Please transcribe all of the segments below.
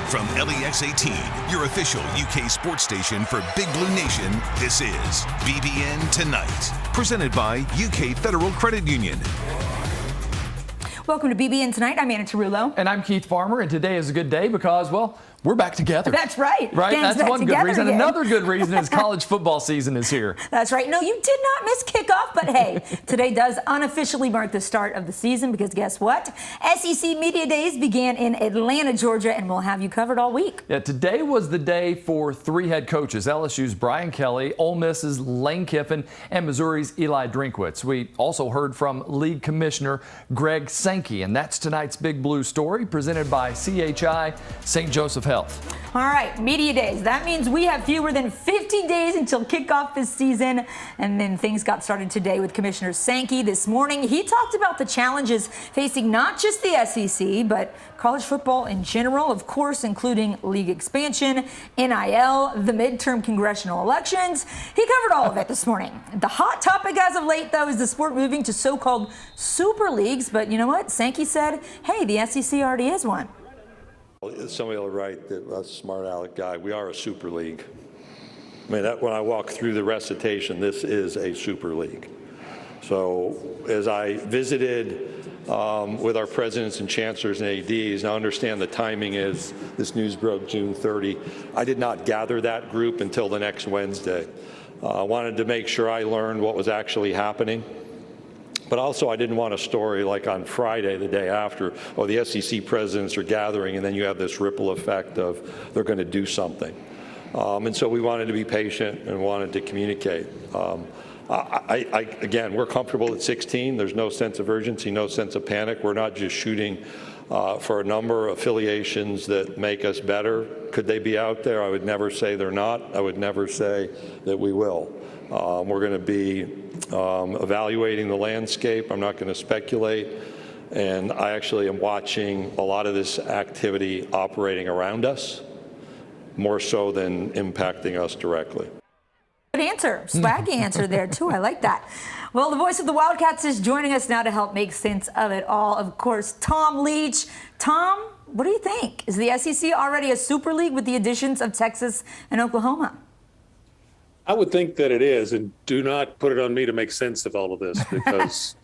From LEX 18, your official UK sports station for Big Blue Nation, this is BBN Tonight. Presented by UK Federal Credit Union. Welcome to BBN Tonight. I'm Anna Tarullo. And I'm Keith Farmer, and today is a good day because, well, we're back together. That's right. Right? Gang's That's one good reason. Again. Another good reason is college football season is here. That's right. No, you did not miss kickoff, but hey, today does unofficially mark the start of the season because guess what? SEC Media Days began in Atlanta, Georgia, and we'll have you covered all week. Yeah, today was the day for three head coaches, LSU's Brian Kelly, Ole Miss's Lane Kiffin, and Missouri's Eli Drinkwitz. We also heard from League Commissioner Greg Sankey, and that's tonight's Big Blue story presented by CHI St. Joseph Health. All right, Media Days. That means we have fewer than 50 days until kickoff this season. And then things got started today with Commissioner Sankey this morning. He talked about the challenges facing not just the SEC, but college football in general, of course, including league expansion, NIL, the midterm congressional elections. He covered all of it this morning. The hot topic as of late, though, is the sport moving to so-called super leagues. But you know what? Sankey said, hey, the SEC already is one. Somebody will write that a smart aleck guy. We are a super league. I mean, when I walk through the recitation, this is a super league. So as I visited with our presidents and chancellors and ADs, now understand the timing is this news broke June 30. I did not gather that group until the next Wednesday. I wanted to make sure I learned what was actually happening. But also, I didn't want a story like on Friday, the day after, oh, the SEC presidents are gathering, and then you have this ripple effect of they're going to do something. And so we wanted to be patient and wanted to communicate. Again, we're comfortable at 16. There's no sense of urgency, no sense of panic. We're not just shooting for a number of affiliations that make us better. Could they be out there? I would never say they're not. I would never say that we will. We're going to be evaluating the landscape. I'm not going to speculate. And I actually am watching a lot of this activity operating around us, more so than impacting us directly. Good answer. Swaggy answer there, too. I like that. Well, the voice of the Wildcats is joining us now to help make sense of it all. Of course, Tom Leach. Tom, what do you think? Is the SEC already a super league with the additions of Texas and Oklahoma? I would think that it is, and do not put it on me to make sense of all of this because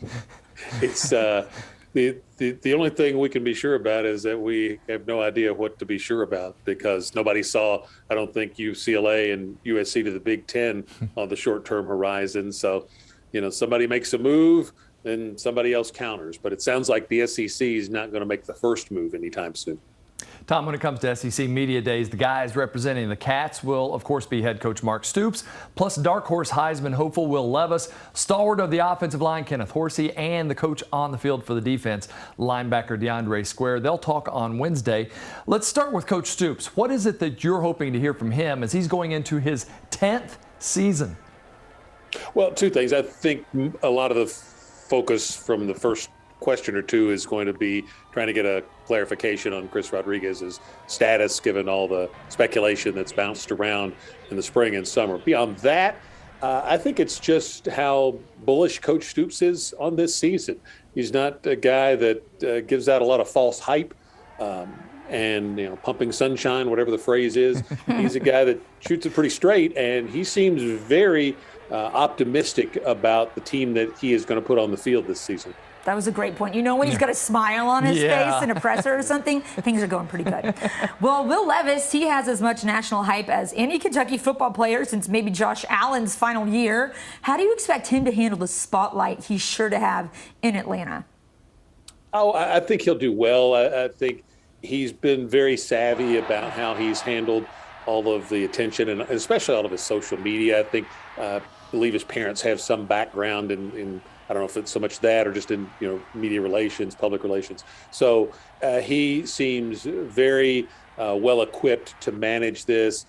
it's the only thing we can be sure about is that we have no idea what to be sure about because nobody saw, I don't think, UCLA and USC to the Big Ten on the short-term horizon. So, you know, somebody makes a move, then somebody else counters. But it sounds like the SEC is not going to make the first move anytime soon. Tom, when it comes to SEC Media Days, the guys representing the Cats will, of course, be head coach Mark Stoops, plus dark horse Heisman hopeful Will Levis, stalwart of the offensive line Kenneth Horsey, and the coach on the field for the defense, linebacker DeAndre Square. They'll talk on Wednesday. Let's start with Coach Stoops. What is it that you're hoping to hear from him as he's going into his 10th season? Well, two things. I think a lot of the focus from the first question or two is going to be trying to get a clarification on Chris Rodriguez's status, given all the speculation that's bounced around in the spring and summer. Beyond that, I think it's just how bullish Coach Stoops is on this season. He's not a guy that gives out a lot of false hype and, you know, pumping sunshine, whatever the phrase is. He's a guy that shoots it pretty straight, and he seems very optimistic about the team that he is going to put on the field this season. That was a great point. You know when he's got a smile on his face in a presser or something? Things are going pretty good. Well, Will Levis, he has as much national hype as any Kentucky football player since maybe Josh Allen's final year. How do you expect him to handle the spotlight he's sure to have in Atlanta? Oh, I think he'll do well. I think he's been very savvy about how he's handled all of the attention and especially all of his social media. I believe his parents have some background in I don't know if it's so much that or just in, you know, media relations, public relations. So he seems very well equipped to manage this.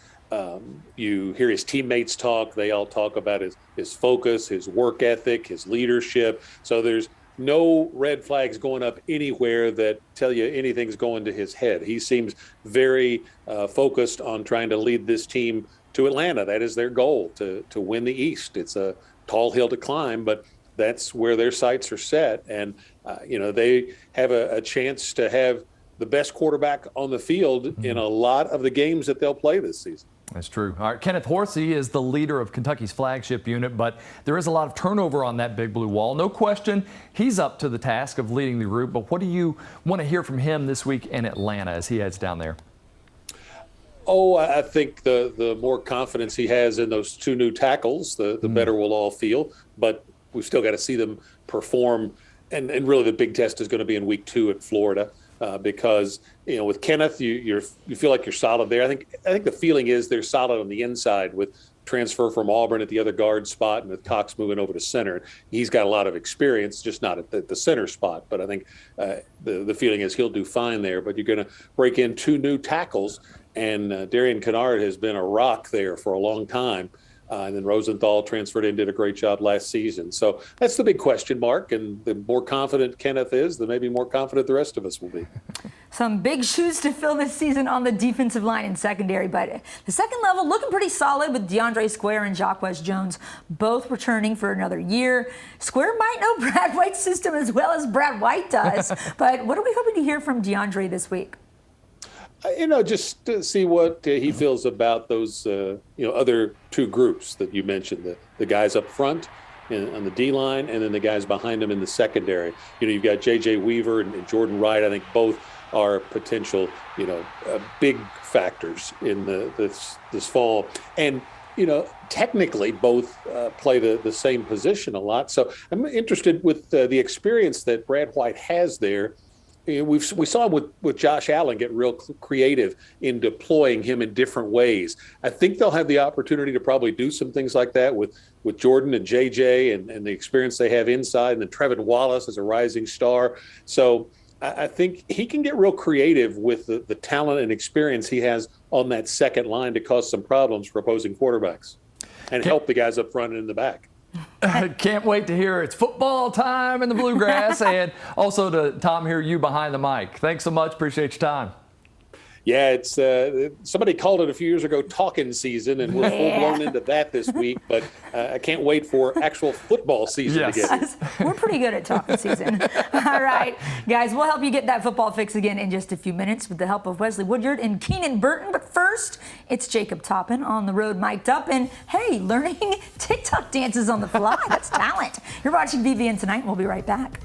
You hear his teammates talk. They all talk about his focus, his work ethic, his leadership. So there's no red flags going up anywhere that tell you anything's going to his head. He seems very focused on trying to lead this team to Atlanta. That is their goal, to win the East. It's a tall hill to climb, but that's where their sights are set. And, you know, they have a chance to have the best quarterback on the field in a lot of the games that they'll play this season. That's true. All right, Kenneth Horsey is the leader of Kentucky's flagship unit, but there is a lot of turnover on that Big Blue Wall. No question, he's up to the task of leading the group, but what do you want to hear from him this week in Atlanta as he heads down there? Oh, I think the more confidence he has in those two new tackles, the better we'll all feel. But we've still got to see them perform. And really the big test is going to be in week 2 at Florida because, with Kenneth, you feel like you're solid there. I think the feeling is they're solid on the inside with transfer from Auburn at the other guard spot and with Cox moving over to center. He's got a lot of experience, just not at the center spot. But I think the feeling is he'll do fine there. But you're going to break in 2 new tackles. And Darian Kennard has been a rock there for a long time. And then Rosenthal transferred in, did a great job last season. So that's the big question mark. And the more confident Kenneth is, the maybe more confident the rest of us will be. Some big shoes to fill this season on the defensive line and secondary. But the second level looking pretty solid with DeAndre Square and Jacquez Jones both returning for another year. Square might know Brad White's system as well as Brad White does. But what are we hoping to hear from DeAndre this week? Just to see what he feels about those, other 2 groups that you mentioned, the guys up front on the D line and then the guys behind him in the secondary. You've got J.J. Weaver and Jordan Wright. I think both are potential, big factors in this fall. And, technically both play the same position a lot. So I'm interested with the experience that Brad White has there. We saw him with Josh Allen get real creative in deploying him in different ways. I think they'll have the opportunity to probably do some things like that with Jordan and JJ and the experience they have inside, and then Trevin Wallace as a rising star. So I think he can get real creative with the talent and experience he has on that second line to cause some problems for opposing quarterbacks and help the guys up front and in the back. Can't wait to hear it's football time in the Bluegrass, and also to Tom hear you behind the mic. Thanks so much. Appreciate your time. Yeah, it's somebody called it a few years ago talking season, and we're full blown into that this week. But I can't wait for actual football season to get. We're pretty good at talking season. All right, guys, we'll help you get that football fix again in just a few minutes with the help of Wesley Woodyard and Keenan Burton. But first, it's Jacob Toppin on the road, mic'd up, and hey, learning TikTok dances on the fly. That's talent. You're watching BBN Tonight. We'll be right back.